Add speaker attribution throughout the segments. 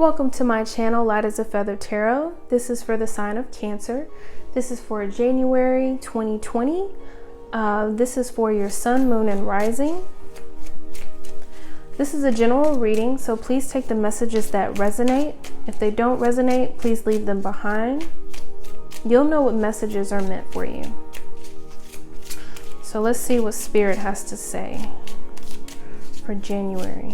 Speaker 1: Welcome to my channel, LightAsFeatherTarot. This is for the sign of Cancer. This is for January 2020. This is for your sun, moon, and rising. This is a general reading, so please take the messages that resonate. If they don't resonate, please leave them behind. You'll know what messages are meant for you. So let's see what Spirit has to say for January.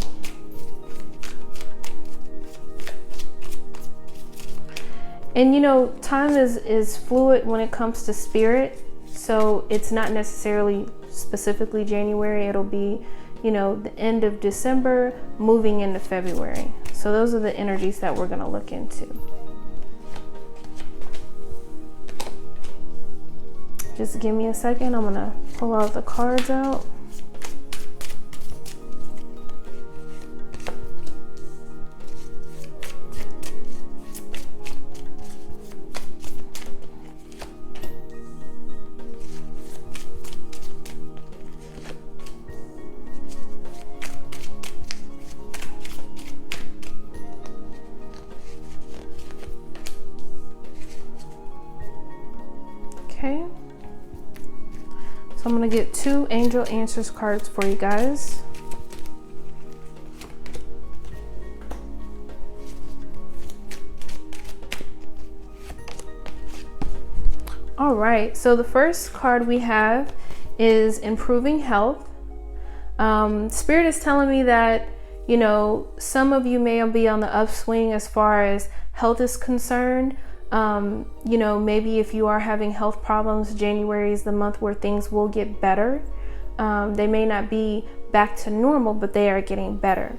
Speaker 1: And you know, time is fluid when it comes to Spirit. So it's not necessarily specifically January. It'll be, you know, the end of December, moving into February. So those are the energies that we're going to look into. Just give me a second. I'm going to pull all the cards out. Okay, so I'm going to get 2 Angel Answers cards for you guys. All right, so the first card we have is improving health. Spirit is telling me that, you know, some of you may be on the upswing as far as health is concerned. You know, maybe if you are having health problems, January is the month where things will get better. They may not be back to normal, but they are getting better.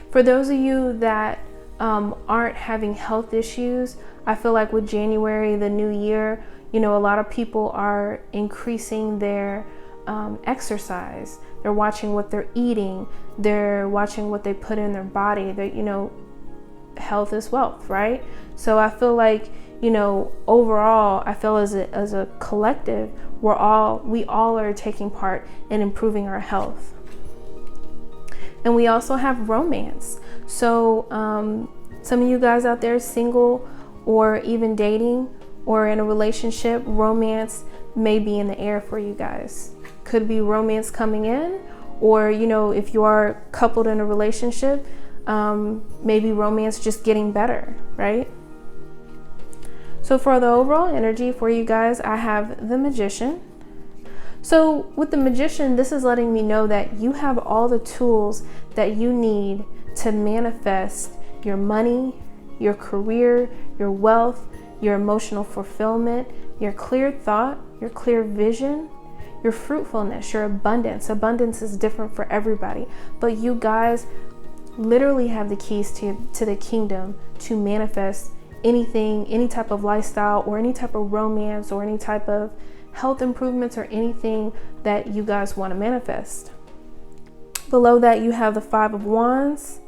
Speaker 1: For those of you that aren't having health issues, I feel like with January, the new year, you know, a lot of people are increasing their exercise. They're watching what they're eating. They're watching what they put in their body. That, you know, health is wealth, right? So I feel like, you know, overall, I feel as a collective, we all are taking part in improving our health. And we also have romance. So some of you guys out there single or even dating or in a relationship, romance may be in the air for you guys. Could be romance coming in, or, you know, if you are coupled in a relationship, maybe romance just getting better, right? So for the overall energy for you guys, I have the Magician. So with the Magician, this is letting me know that you have all the tools that you need to manifest your money, your career, your wealth, your emotional fulfillment, your clear thought, your clear vision, your fruitfulness, your abundance. Abundance is different for everybody, but you guys literally have the keys to the kingdom to manifest anything, any type of lifestyle or any type of romance or any type of health improvements or anything that you guys want to manifest. Below that, you have the 5 of Wands,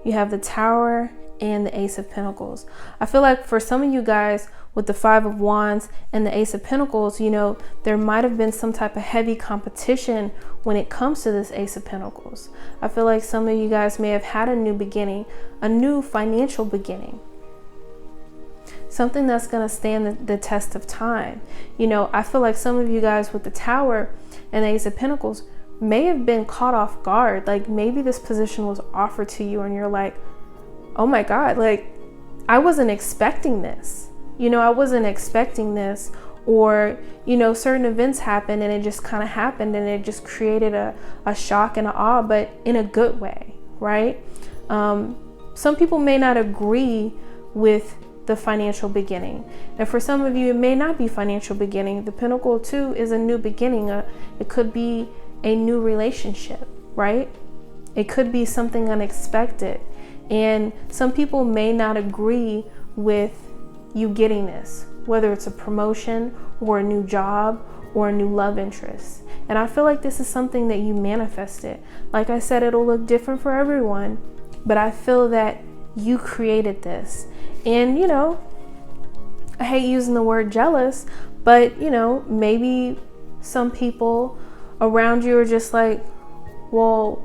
Speaker 1: you have the Tower, and the Ace of Pentacles. I feel like for some of you guys with the 5 of Wands and the Ace of Pentacles, you know, there might have been some type of heavy competition when it comes to this Ace of Pentacles. I feel like some of you guys may have had a new beginning, a new financial beginning. Something that's going to stand the test of time. You know, I feel like some of you guys with the Tower and the Ace of Pentacles may have been caught off guard. Like maybe this position was offered to you and you're like, oh my God, like I wasn't expecting this. You know, I wasn't expecting this. Or, you know, certain events happened and it just kind of happened and it just created a shock and an awe, but in a good way, right? Some people may not agree with the financial beginning. And for some of you, it may not be financial beginning. The Pentacle 2 is a new beginning. It could be a new relationship, right? It could be something unexpected. And some people may not agree with you getting this, whether it's a promotion or a new job or a new love interest. And I feel like this is something that you manifested. Like I said, it'll look different for everyone, but I feel that you created this. And, you know, I hate using the word jealous, but, you know, maybe some people around you are just like, well,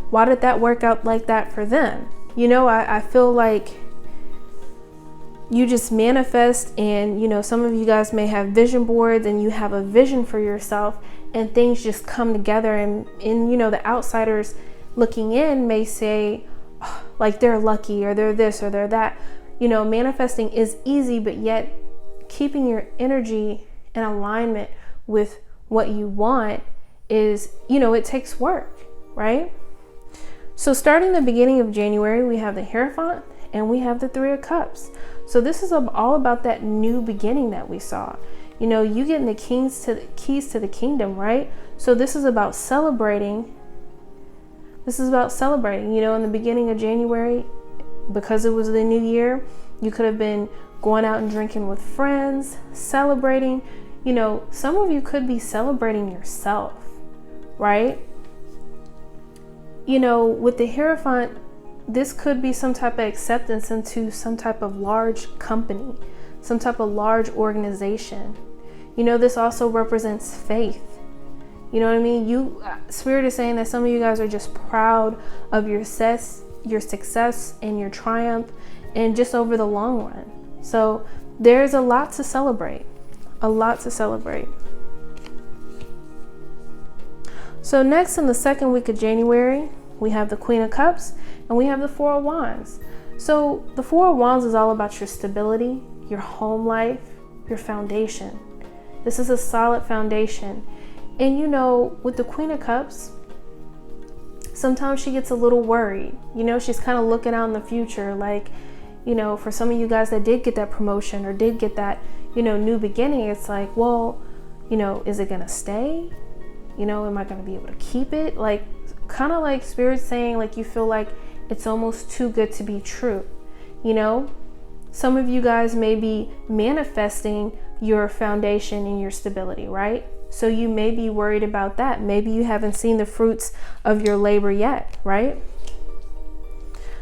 Speaker 1: why did that work out like that for them? You know, I feel like you just manifest, and you know, some of you guys may have vision boards and you have a vision for yourself, and things just come together, and you know, the outsiders looking in may say, oh, like they're lucky, or they're this, or they're that. You know, manifesting is easy, but yet keeping your energy in alignment with what you want is, you know, it takes work, right? So starting the beginning of January, we have the Hierophant and we have the Three of Cups. So this is all about that new beginning that we saw. You know, you getting the keys to the kingdom, right? So this is about celebrating. This is about celebrating. You know, in the beginning of January, because it was the new year, you could have been going out and drinking with friends, celebrating. You know, some of you could be celebrating yourself, right? You know, with the Hierophant, this could be some type of acceptance into some type of large company, some type of large organization. You know, this also represents faith. You know what I mean? Spirit is saying that some of you guys are just proud of your success and your triumph, and just over the long run. So there's a lot to celebrate, a lot to celebrate. So next, in the second week of January, we have the Queen of Cups and we have the Four of Wands. So the Four of Wands is all about your stability, your home life, your foundation. This is a solid foundation. And you know, with the Queen of Cups, sometimes she gets a little worried. You know, she's kind of looking out in the future. Like, you know, for some of you guys that did get that promotion or did get that, you know, new beginning, it's like, well, you know, is it going to stay? You know, am I going to be able to keep it? Like, kind of like Spirit saying, like, you feel like it's almost too good to be true. You know, some of you guys may be manifesting your foundation and your stability, right? So you may be worried about that. Maybe you haven't seen the fruits of your labor yet, right?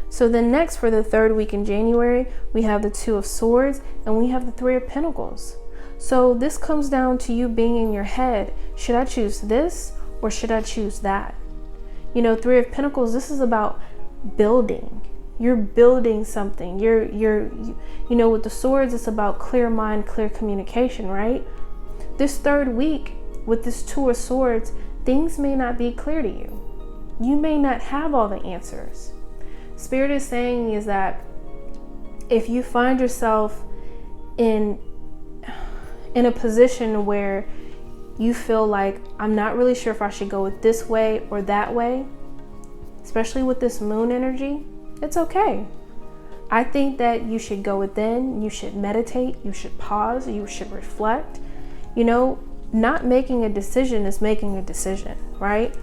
Speaker 1: So then next, for the third week in January, we have the Two of Swords and we have the Three of Pentacles. So this comes down to you being in your head. Should I choose this or should I choose that? You know, Three of Pentacles, this is about building. You're building something. You know, with the swords, it's about clear mind, clear communication, right? This third week with this Two of Swords, things may not be clear to you. You may not have all the answers. Spirit is saying is that if you find yourself in a position where you feel like, I'm not really sure if I should go with this way or that way, especially with this moon energy, it's okay. I think that you should go within, you should meditate, you should pause, you should reflect. You know, not making a decision is making a decision, right?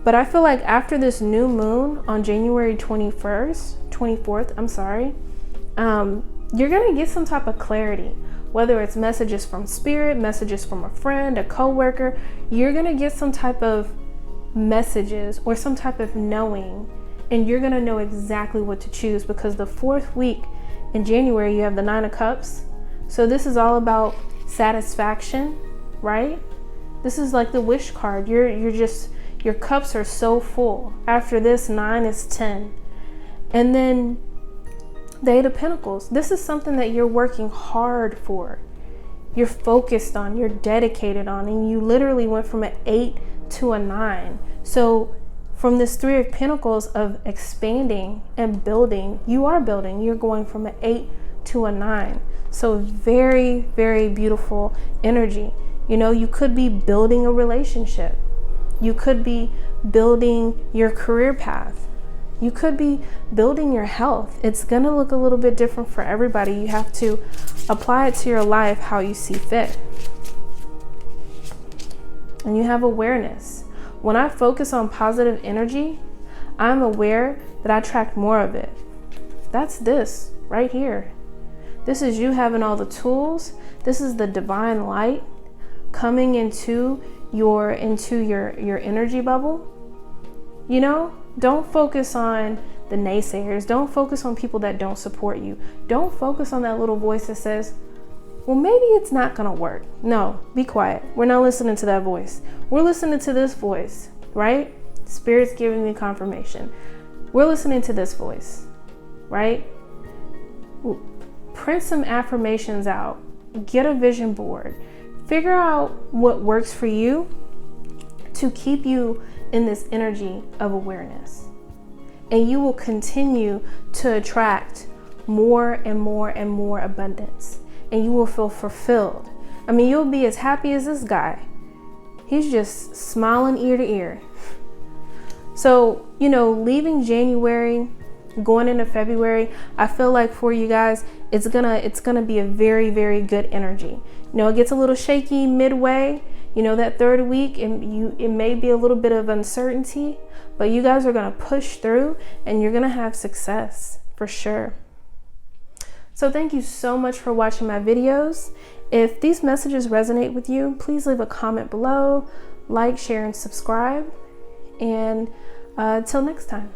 Speaker 1: But I feel like after this new moon on January 24th, you're gonna get some type of clarity. Whether it's messages from Spirit, messages from a friend, a coworker, you're gonna get some type of messages or some type of knowing, and you're gonna know exactly what to choose, because the fourth week in January, you have the Nine of Cups. So this is all about satisfaction, right? This is like the wish card. Your cups are so full. After this, 9 is 10. And then the Eight of Pentacles. This is something that you're working hard for. You're focused on, you're dedicated on, and you literally went from an 8 to a 9. So from this Three of Pentacles of expanding and building, you are building. You're going from an 8 to a 9. So very, very beautiful energy. You know, you could be building a relationship. You could be building your career path. You could be building your health. It's going to look a little bit different for everybody. You have to apply it to your life how you see fit. And you have awareness. When I focus on positive energy, I'm aware that I attract more of it. That's this right here. This is you having all the tools. This is the divine light coming into your energy bubble. You know, don't focus on the naysayers. Don't focus on people that don't support you. Don't focus on that little voice that says, well, maybe it's not gonna work. No, be quiet. We're not listening to that voice. We're listening to this voice, right? Spirit's giving me confirmation. we're listening to this voice, right? Print some affirmations out, get a vision board, figure out what works for you to keep you in this energy of awareness. And you will continue to attract more and more and more abundance, and you will feel fulfilled. I mean, you'll be as happy as this guy. He's just smiling ear to ear. So, you know, leaving January, going into February, I feel like for you guys, it's gonna be a very, very good energy. You know, it gets a little shaky midway. You know, that third week, it may be a little bit of uncertainty, but you guys are gonna push through and you're gonna have success for sure. So thank you so much for watching my videos. If these messages resonate with you, please leave a comment below, like, share, and subscribe. And till next time.